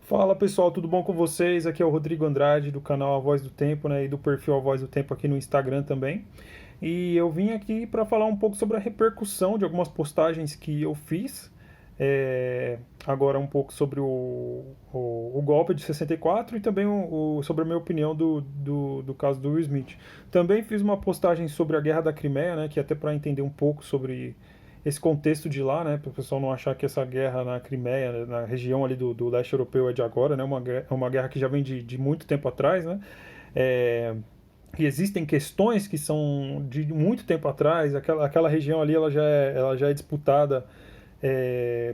Fala pessoal, tudo bom com vocês? Aqui é o Rodrigo Andrade do canal A Voz do Tempo, né, e do perfil A Voz do Tempo aqui no Instagram também. E eu vim aqui para falar um pouco sobre a repercussão de algumas postagens que eu fiz. Agora um pouco sobre o golpe de 64 e também sobre a minha opinião do caso do Will Smith. Também fiz uma postagem sobre a Guerra da Crimeia, né, que é até para entender um pouco sobre esse contexto de lá, né, para o pessoal não achar que essa guerra na Crimeia, né, na região ali do leste europeu é de agora, né, é uma guerra que já vem de muito tempo atrás, né, é, e existem questões que são de muito tempo atrás, aquela região ali ela já é disputada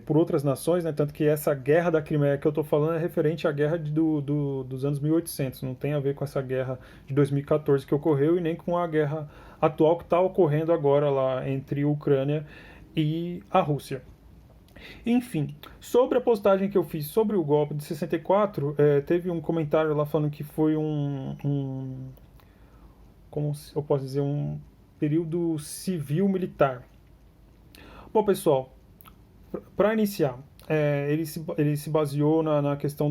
por outras nações, né, tanto que essa guerra da Crimeia que eu estou falando é referente à guerra dos anos 1800, não tem a ver com essa guerra de 2014 que ocorreu e nem com a guerra atual que está ocorrendo agora lá entre Ucrânia e a Rússia. Enfim, sobre a postagem que eu fiz sobre o golpe de 64, teve um comentário lá falando que foi como eu posso dizer, um período civil-militar. Bom, pessoal, para iniciar, ele se baseou na questão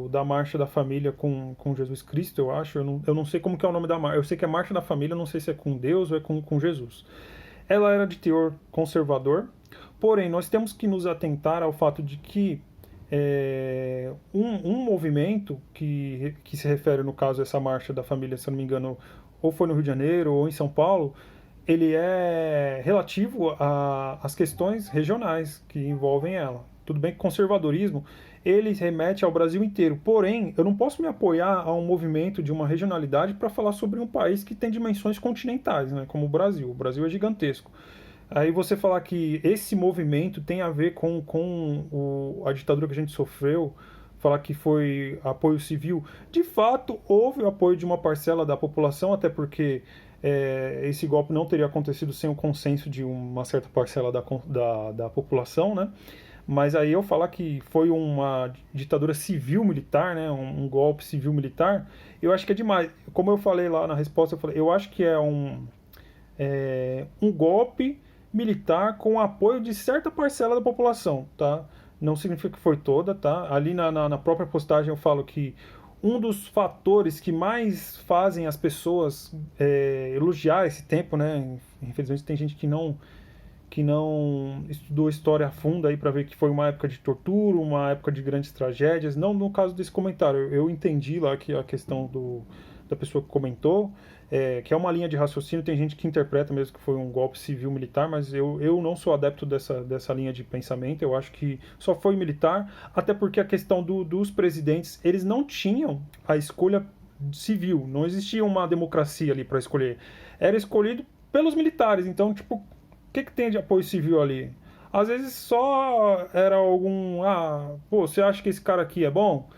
da Marcha da Família com Jesus Cristo, eu acho. Eu não sei como que é o nome da marcha. Eu sei que é Marcha da Família, não sei se é com Deus ou é com Jesus. Ela era de teor conservador, porém nós temos que nos atentar ao fato de que um movimento que se refere, no caso, a essa Marcha da Família, se eu não me engano, ou foi no Rio de Janeiro ou em São Paulo, ele é relativo às questões regionais que envolvem ela. Tudo bem que conservadorismo ele remete ao Brasil inteiro, porém eu não posso me apoiar a um movimento de uma regionalidade para falar sobre um país que tem dimensões continentais, né, como o Brasil. O Brasil é gigantesco. Aí você falar que esse movimento tem a ver com a ditadura que a gente sofreu, falar que foi apoio civil, de fato houve o apoio de uma parcela da população, até porque esse golpe não teria acontecido sem o consenso de uma certa parcela da população, né? Mas aí eu falar que foi uma ditadura civil-militar, né? Um golpe civil-militar, eu acho que é demais. Como eu falei lá na resposta, eu acho que um golpe militar com apoio de certa parcela da população, tá? Não significa que foi toda, tá? Ali na própria postagem eu falo que um dos fatores que mais fazem as pessoas elogiar esse tempo, né? Infelizmente tem gente que não estudou história a fundo aí para ver que foi uma época de tortura, uma época de grandes tragédias. Não no caso desse comentário, eu entendi lá que a questão da pessoa que comentou, que é uma linha de raciocínio, tem gente que interpreta mesmo que foi um golpe civil-militar, mas eu não sou adepto dessa linha de pensamento, eu acho que só foi militar, até porque a questão dos presidentes, eles não tinham a escolha civil, não existia uma democracia ali para escolher, era escolhido pelos militares, então, tipo, que tem de apoio civil ali? Às vezes só era algum. Ah, pô, você acha que esse cara aqui é bom?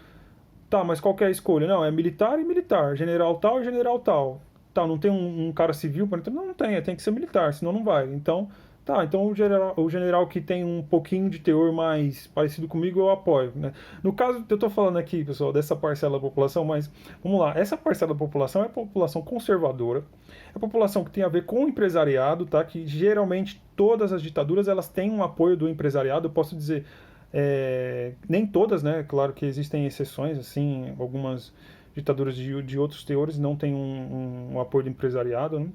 Tá, mas qual que é a escolha? Não, é militar e militar. General tal e general tal. Tá, não tem um cara civil para entrar? Não, não tem, tem que ser militar, senão não vai. Então, tá, então o general que tem um pouquinho de teor mais parecido comigo, eu apoio, né? No caso, eu tô falando aqui, pessoal, dessa parcela da população, mas vamos lá, essa parcela da população é a população conservadora, é a população que tem a ver com o empresariado, tá? Que geralmente todas as ditaduras elas têm um apoio do empresariado, eu posso dizer nem todas, né? Claro que existem exceções, assim, algumas ditaduras de outros teores não têm um apoio do empresariado, né?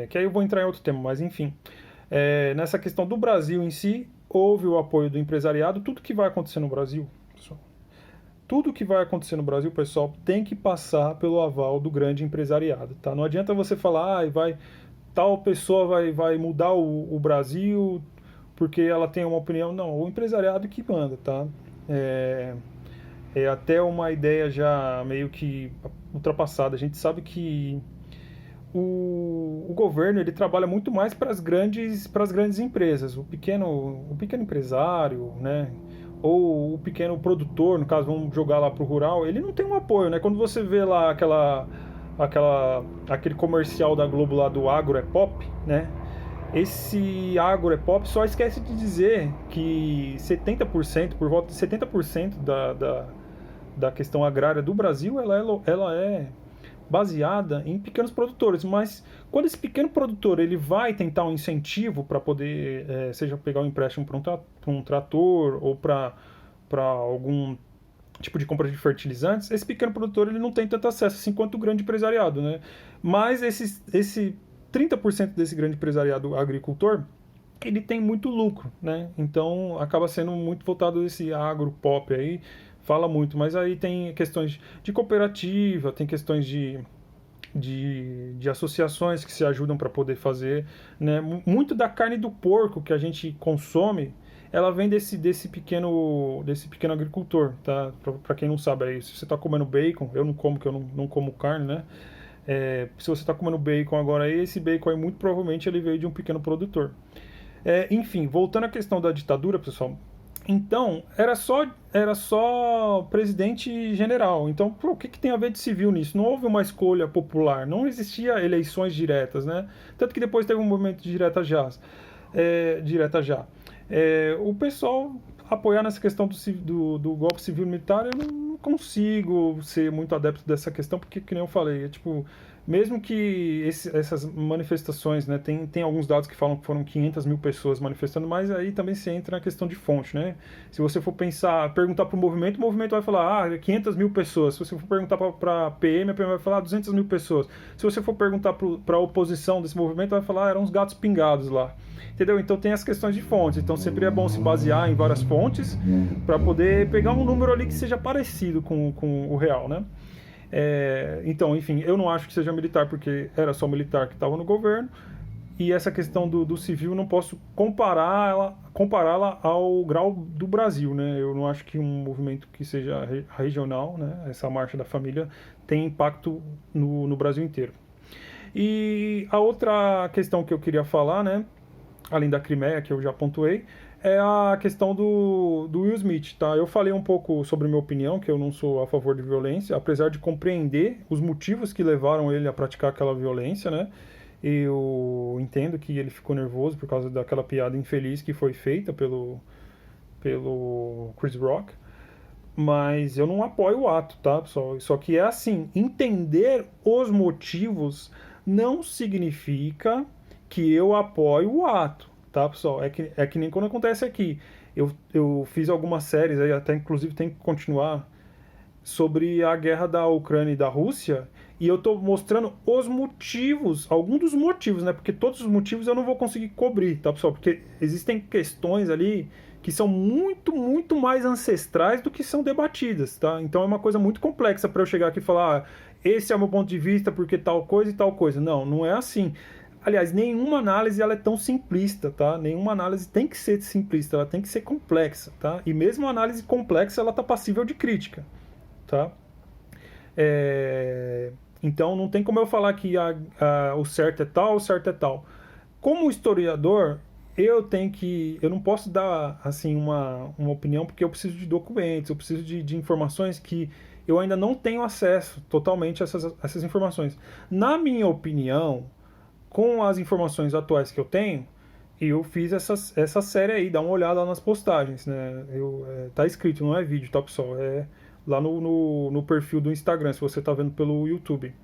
Que aí eu vou entrar em outro tema, mas enfim. Nessa questão do Brasil em si, houve o apoio do empresariado, tudo que vai acontecer no Brasil, pessoal, tudo que vai acontecer no Brasil, pessoal, tem que passar pelo aval do grande empresariado, tá? Não adianta você falar, tal pessoa vai mudar o Brasil porque ela tem uma opinião. Não, o empresariado que manda, tá? É até uma ideia já meio que ultrapassada. A gente sabe que o governo ele trabalha muito mais para as grandes empresas, o pequeno empresário, né? Ou o pequeno produtor, no caso, vamos jogar lá para o rural, ele não tem um apoio, né? Quando você vê lá aquele comercial da Globo lá do Agro é Pop, né? Esse Agro é Pop só esquece de dizer que 70%, por volta de 70% da questão agrária do Brasil, ela é baseada em pequenos produtores, mas quando esse pequeno produtor ele vai tentar um incentivo para poder, seja pegar um empréstimo para um trator ou para para algum tipo de compra de fertilizantes, esse pequeno produtor ele não tem tanto acesso assim quanto o grande empresariado, né? Mas esse 30% desse grande empresariado agricultor, ele tem muito lucro, né? Então acaba sendo muito voltado esse agro pop aí, fala muito, mas aí tem questões de cooperativa, tem questões de associações que se ajudam para poder fazer, né? Muito da carne do porco que a gente consome, ela vem desse pequeno agricultor, tá? Para quem não sabe aí, se você está comendo bacon, eu não como, que eu não como carne, né? Se você está comendo bacon agora aí, esse bacon aí muito provavelmente ele veio de um pequeno produtor. Enfim, voltando à questão da ditadura, pessoal. Então, era só presidente general. Então, o que tem a ver de civil nisso? Não houve uma escolha popular, não existia eleições diretas, né? Tanto que depois teve um movimento de direta já. O pessoal apoiar nessa questão do golpe civil-militar, eu não consigo ser muito adepto dessa questão, porque, que nem eu falei, tipo, mesmo que essas manifestações, né, tem alguns dados que falam que foram 500 mil pessoas manifestando, mas aí também se entra na questão de fonte, né? Se você for perguntar para o movimento vai falar, 500 mil pessoas. Se você for perguntar para a PM vai falar 200 mil pessoas. Se você for perguntar para a oposição desse movimento, vai falar, eram uns gatos pingados lá. Entendeu? Então tem as questões de fontes. Então sempre é bom se basear em várias fontes para poder pegar um número ali que seja parecido com o real, né? Então, enfim, eu não acho que seja militar porque era só militar que estava no governo, e essa questão do civil não posso compará-la ao grau do Brasil, né? Eu não acho que um movimento que seja regional, né, essa marcha da família, tem impacto no Brasil inteiro. E a outra questão que eu queria falar, né, além da Crimeia, que eu já pontuei, é a questão do Will Smith, tá? Eu falei um pouco sobre minha opinião, que eu não sou a favor de violência, apesar de compreender os motivos que levaram ele a praticar aquela violência, né? Eu entendo que ele ficou nervoso por causa daquela piada infeliz que foi feita pelo Chris Rock, mas eu não apoio o ato, tá, pessoal? Só que é assim, entender os motivos não significa que eu apoio o ato, tá, pessoal? É que nem quando acontece aqui. Eu fiz algumas séries, aí até inclusive tem que continuar, sobre a guerra da Ucrânia e da Rússia, e eu estou mostrando os motivos, alguns dos motivos, né? Porque todos os motivos eu não vou conseguir cobrir, tá, pessoal? Porque existem questões ali que são muito, muito mais ancestrais do que são debatidas, tá? Então é uma coisa muito complexa para eu chegar aqui e falar, esse é o meu ponto de vista porque tal coisa e tal coisa. Não, não é assim. Aliás, nenhuma análise ela é tão simplista, tá? Nenhuma análise tem que ser simplista, ela tem que ser complexa, tá? E mesmo a análise complexa, ela tá passível de crítica, tá? Então não tem como eu falar que o certo é tal, o certo é tal. Como historiador, eu não posso dar assim uma opinião porque eu preciso de documentos, eu preciso de informações que eu ainda não tenho acesso totalmente a essas informações. Na minha opinião, com as informações atuais que eu tenho, eu fiz essa série aí, dá uma olhada lá nas postagens, né? Tá escrito, não é vídeo, tá, pessoal? Lá no perfil do Instagram, se você tá vendo pelo YouTube.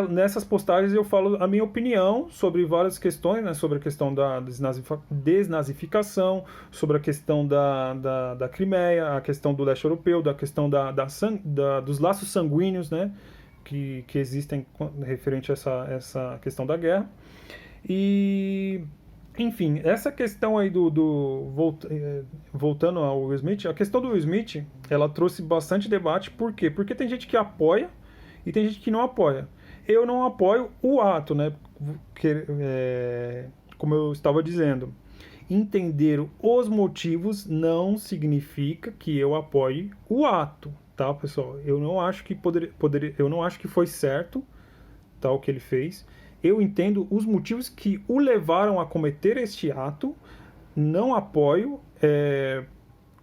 Nessas postagens eu falo a minha opinião sobre várias questões, né? Sobre a questão da desnazificação, sobre a questão da Crimeia, a questão do leste europeu, da questão dos laços sanguíneos, né? Que existem referente a essa questão da guerra. E, enfim, essa questão aí voltando ao Will Smith, a questão do Will Smith, ela trouxe bastante debate. Por quê? Porque tem gente que apoia e tem gente que não apoia. Eu não apoio o ato, né? Como eu estava dizendo, entender os motivos não significa que eu apoie o ato, tá, pessoal? Eu não acho que eu não acho que foi certo, tá, o que ele fez. Eu entendo os motivos que o levaram a cometer este ato, não apoio,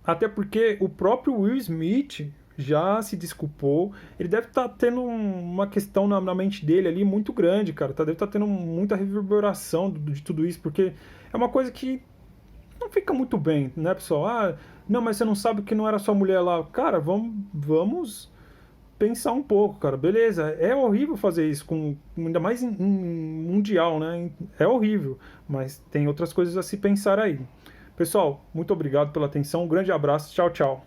até porque o próprio Will Smith já se desculpou. Ele deve estar tendo uma questão na mente dele ali muito grande, cara. Deve estar tendo muita reverberação de tudo isso, porque é uma coisa que não fica muito bem, né, pessoal? Não, mas você não sabe que não era sua mulher lá. Cara, vamos pensar um pouco, cara. Beleza, é horrível fazer isso, ainda mais em mundial, né? É horrível, mas tem outras coisas a se pensar aí. Pessoal, muito obrigado pela atenção. Um grande abraço. Tchau, tchau.